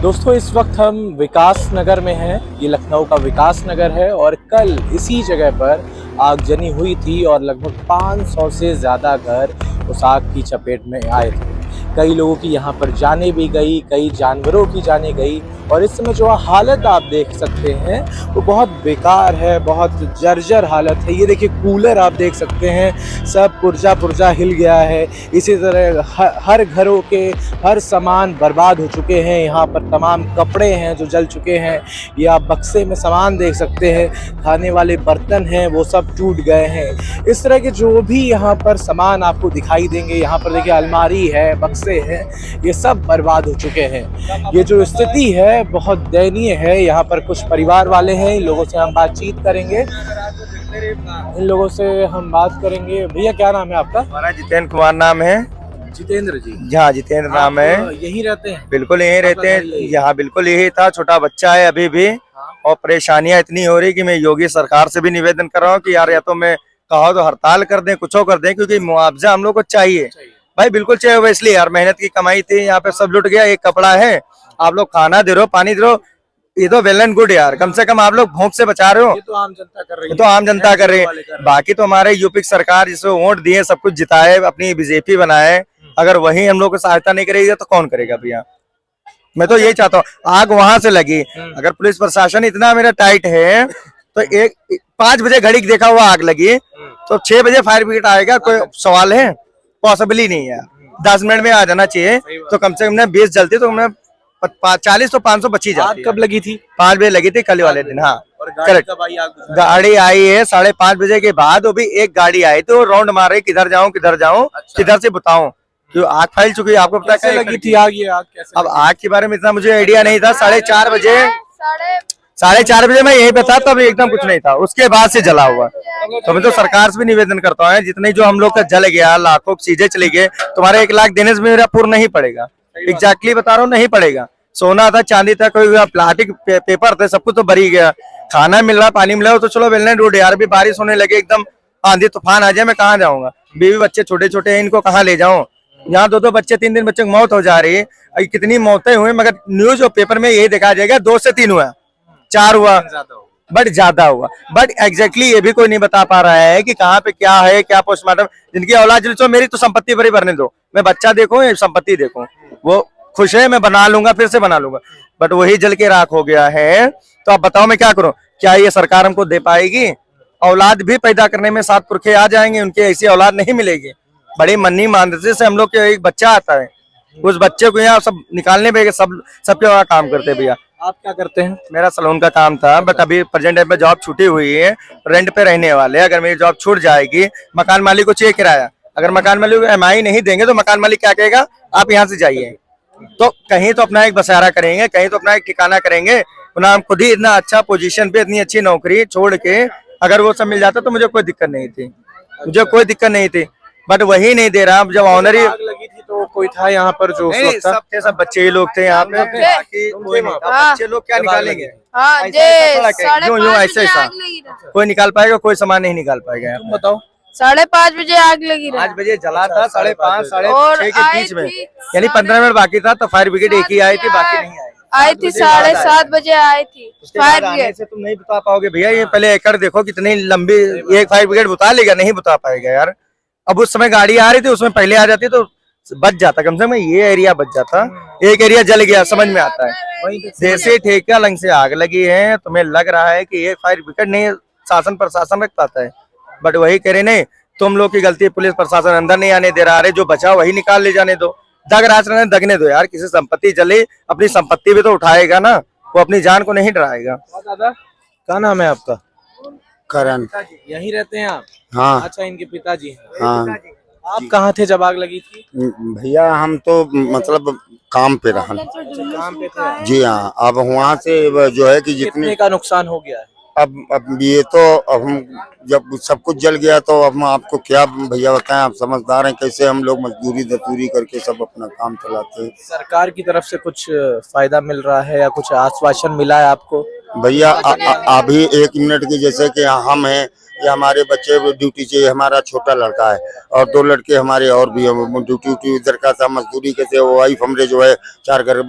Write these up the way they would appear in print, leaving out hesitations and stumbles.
दोस्तों इस वक्त हम विकास नगर में हैं। ये लखनऊ का विकास नगर है और कल इसी जगह पर आगजनी हुई थी और लगभग 500 से ज़्यादा घर उस आग की चपेट में आए थे। कई लोगों की यहाँ पर जाने भी गई, कई जानवरों की जाने गई और इस समय जो हालत आप देख सकते हैं वो बहुत बेकार है, बहुत जर्जर हालत है। ये देखिए कूलर आप देख सकते हैं, सब पुर्जा हिल गया है। इसी तरह हर घरों के हर सामान बर्बाद हो चुके हैं। यहाँ पर तमाम कपड़े हैं जो जल चुके हैं। ये आप बक्से में सामान देख सकते हैं, खाने वाले बर्तन हैं वो सब टूट गए हैं। इस तरह के जो भी यहाँ पर सामान आपको दिखाई देंगे, यहाँ पर देखिए अलमारी है, बक्से हैं, ये सब बर्बाद हो चुके हैं। ये जो स्थिति है बहुत दयनीय है। यहाँ पर कुछ परिवार वाले हैं, इन लोगों से हम बातचीत करेंगे। भैया क्या नाम है आपका? हमारा जितेंद्र कुमार नाम है। जितेंद्र जी? हाँ, जितेंद्र नाम है। यहीं रहते हैं? बिल्कुल यहीं रहते हैं। यहाँ बिल्कुल यही था, छोटा बच्चा है अभी भी। और परेशानियां इतनी हो रही कि मैं योगी सरकार से भी निवेदन कर रहा हूँ कि यार या तो मैं कहो तो हड़ताल कर दें, कुछ कर दें, क्योंकि मुआवजा हम लोग को चाहिए भाई, बिल्कुल चाहिए। वो इसलिए यार मेहनत की कमाई थी, यहाँ पे सब लुट गया। एक कपड़ा है, आप लोग खाना दे रहे हो, पानी दे रहे हो, ये तो वेल एंड गुड यार। कम से कम आप लोग भूख से बचा रहे हो। ये तो आम जनता कर रही है। तो आम जनता कर रही है। बाकी तो हमारे यूपी की सरकार जिसको वोट दिए, सब कुछ जिताए, अपनी बीजेपी बनाए, अगर वही हम लोग को सहायता नहीं करेगी तो कौन करेगा भैया? मैं तो यही चाहता हूँ आग वहां से लगी। अगर पुलिस प्रशासन इतना मेरा टाइट है तो 5 बजे घड़ी देखा हुआ आग लगी तो 6 बजे फायर ब्रिगेड आएगा? कोई सवाल है? पॉसिबल ही नहीं है। 10 मिनट में आ जाना चाहिए। तो कम से कम 20 जलती तो मैं 40 तो 500 बची जाती। कब लगी थी? 5 बजे लगी थी कल वाले दिन। हाँ करेक्ट। गाड़ी आई है 5:30 बजे के बाद। वो भी एक गाड़ी आई तो राउंड मार रही, किधर जाऊं किधर से बताऊं, क्यों आग फैल चुकी है। आपको पता है लगी थी आग? ये आग कैसे? अब आग के बारे में इतना मुझे आइडिया नहीं था। 4:30 बजे 4:30 बजे मैं यही पता, तब एकदम कुछ नहीं था, उसके बाद से जला हुआ। तो मैं तो सरकार से भी निवेदन करता हूँ, जितने जो हम लोग का जल गया, लाखों चीजें चली गई, तुम्हारे 1 लाख देने से मेरा पूर्ण नहीं पड़ेगा। एग्जैक्टली बता रहा हूँ, नहीं पड़ेगा। सोना था, चांदी था, कोई प्लास्टिक पेपर थे, सब कुछ तो भरी गया। खाना मिल रहा, पानी मिल रहा तो चलो वेल एंड गुड यार। भी बारिश होने लगे, एकदम आंधी तूफान आ जाए, मैं कहाँ जाऊंगा? बीवी बच्चे छोटे छोटे हैं, इनको कहाँ ले जाऊं? यहाँ 2-2 बच्चे, 3 बच्चों की मौत हो जा रही है। कितनी मौतें हुई, मगर न्यूज और पेपर में यही दिखाया जाएगा 2 से 3 हुआ, 4 हुआ, बट ज्यादा हुआ। बट एग्जैक्टली ये भी कोई नहीं बता पा रहा है कि कहाँ पे क्या है, क्या पोस्टमार्टम। जिनकी औलाद जल, मेरी तो संपत्ति पर ही भरने दो, मैं बच्चा देखूं या संपत्ति देखूं, वो खुश है, मैं बना लूंगा, फिर से बना लूंगा। बट वही जल के राख हो गया है। तो अब बताओ मैं क्या करूं? क्या ये सरकार हमको दे पाएगी? औलाद भी पैदा करने में 7 पुरखे आ जाएंगे, उनकी ऐसी औलाद नहीं मिलेगी। बड़ी मन्नी मानते से हम लोग के एक बच्चा आता है, उस बच्चे को यहाँ सब निकालने पे सबके वहाँ काम करते हैं। भैया आप क्या करते हैं? मेरा सलून का काम था, बट अभी प्रेजेंट टाइम पे जॉब छूटी हुई है, रेंट पे रहने वाले। अगर मेरी जॉब छूट जाएगी, मकान मालिक को चाहिए किराया, अगर मकान मालिक को EMI नहीं देंगे तो मकान मालिक क्या कहेगा? आप यहाँ से जाइए। तो कहीं तो अपना एक बसारा करेंगे, कहीं तो अपना एक ठिकाना करेंगे। हम खुद ही इतना अच्छा पोजीशन पे, इतनी अच्छी नौकरी छोड़ के अगर वो सब मिल जाता तो मुझे कोई दिक्कत नहीं थी, बट वही नहीं दे रहा। जब ऑनर ही लगी थी तो कोई था यहाँ पर जो सब थे, सब बच्चे ही लोग थे यहाँ पे। बच्चे लोग क्या निकालेंगे? ऐसा कोई निकाल पाएगा? कोई सामान नहीं निकाल पाएगा। तुम बताओ। 5:30 बजे आग लगी। 5 बजे जला था, 5:30 6:30 के बीच में, यानी 15 मिनट बाकी था। तो फायर ब्रिगेड एक ही आई थी, बाकी नहीं आई थी। 7:30 बजे आई थी फायर ब्रिगेड। तुम नहीं बता पाओगे भैया। ये पहले एकड़ देखो कितनी लंबी, एक फायर ब्रिगेड बता लेगा, नहीं बता पाएगा यार। अब उस समय गाड़ी आ रही थी, उसमें पहले आ जाती तो बच जाता, कम से कम ये एरिया बच जाता। एक एरिया जल गया, समझ में आता है। जैसे ठेका लंग से आग लगी है, तुम्हें लग रहा है कि ये फायर ब्रिगेड नहीं, शासन प्रशासन रख पाता है। बट वही करे नहीं, तुम लोग की गलती, पुलिस प्रशासन अंदर नहीं आने दे रहा है। जो बचा वही निकाल ले जाने दो, दग राज रहने दगने दो यार। किसी संपत्ति जले, अपनी संपत्ति भी तो उठाएगा ना, वो अपनी जान को नहीं डराएगा। दादा क्या नाम है आपका? करण। यहीं रहते हैं आप? हाँ। अच्छा, इनके पिताजी हैं? हाँ। आप कहाँ थे जब आग लगी थी? भैया हम तो मतलब काम पे रहन। काम पे थे? जी हाँ। अब वहाँ से जो है कि कितने का नुकसान हो गया है? अब ये तो अब हम जब सब कुछ जल गया तो अब हम आपको क्या भैया बताएं, आप समझदार हैं। कैसे हम लोग मजदूरी करके सब अपना काम चलाते हैं। सरकार की तरफ से कुछ फायदा मिल रहा है या कुछ आश्वासन मिला है आपको? भैया अभी 1 मिनट की, जैसे कि हम हैं, ये हमारे बच्चे ड्यूटी से, हमारा छोटा लड़का है और 2 लड़के हमारे और भी हैं, ड्यूटी इधर का था, मजदूरी के थे, वो वाइफ हमरे जो है 4 घर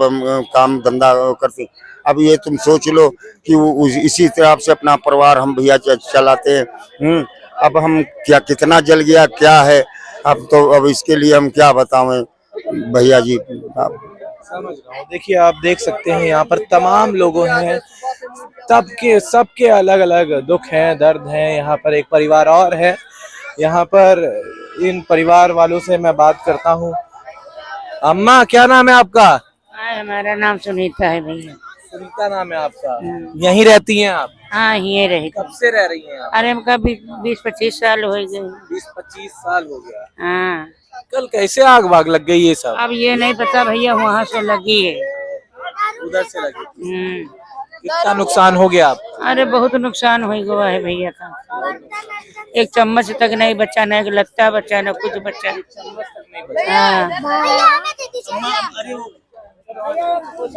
काम धंधा करते। अब ये तुम सोच लो कि इसी तरह से अपना परिवार हम भैया चलाते हैं। अब हम क्या, कितना जल गया क्या है, अब इसके लिए हम क्या बताएं भैया जी। समझ रहा हूँ। देखिए आप देख सकते हैं यहाँ पर तमाम लोगों हैं, सबके अलग अलग दुख हैं, दर्द हैं। यहाँ पर एक परिवार और है, यहाँ पर इन परिवार वालों से मैं बात करता हूँ। अम्मा क्या नाम है आपका? हमारा नाम सुनीता है भैया। सुनीता नाम है आपका? यहीं रहती हैं आप? हाँ ये रहे। कब से रह रही हैं आप? अरे हमका 20-25 साल हो गए। 20-25 साल हो गया। हाँ। कल कैसे आग वाग लग गई ये सब? अब ये नहीं पता भैया, वहाँ से लगी है, उधर से लगी। कितना नुकसान हो गया आप? अरे बहुत नुकसान हो गया है भैया का। एक चम्मच तक नहीं बचा, न लगता बचा, न कुछ बचा। हाँ।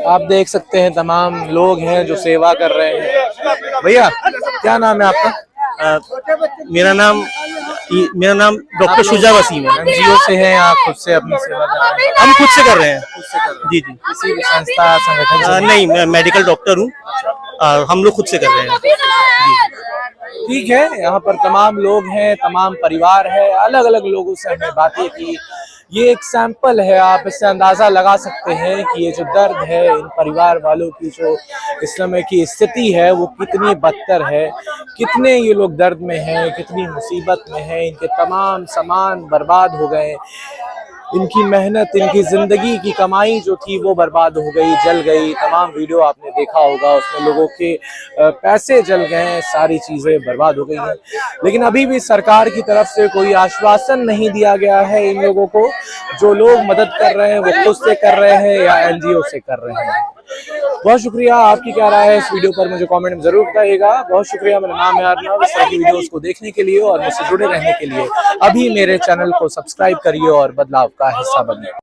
आप देख सकते हैं तमाम लोग हैं जो सेवा कर रहे हैं। भैया क्या नाम है आपका? मेरा नाम डॉक्टर शुजा वसीम है। एनजीओ से हैं या खुद से अपनी सेवा कर रहे हैं? हम खुद से कर रहे हैं। जी जी। किसी भी संस्था संगठन से? नहीं, मैं मेडिकल डॉक्टर हूँ। हम लोग खुद से कर रहे हैं। ठीक है, यहाँ पर तमाम लोग हैं, तमाम परिवार है, अलग अलग लोगों से हमने बातें की। ये एक सैंपल है, आप इससे अंदाजा लगा सकते हैं कि ये जो दर्द है इन परिवार वालों की, जो इस समय की स्थिति है वो कितनी बदतर है, कितने ये लोग दर्द में हैं, कितनी मुसीबत में हैं। इनके तमाम सामान बर्बाद हो गए, इनकी मेहनत, इनकी जिंदगी की कमाई जो थी वो बर्बाद हो गई, जल गई। तमाम वीडियो आपने देखा होगा, उसमें लोगों के पैसे जल गए, सारी चीजें बर्बाद हो गई हैं। लेकिन अभी भी सरकार की तरफ से कोई आश्वासन नहीं दिया गया है इन लोगों को। जो लोग मदद कर रहे हैं वो खुद से कर रहे हैं या एनजीओ से कर रहे हैं। बहुत शुक्रिया। आपकी क्या राय है इस वीडियो पर मुझे कमेंट में जरूर बताइएगा। बहुत शुक्रिया। मेरा नाम है अर्नव। इस तरह की वीडियोस को देखने के लिए और मुझसे जुड़े रहने के लिए अभी मेरे चैनल को सब्सक्राइब करिए और बदलाव का हिस्सा बनिए।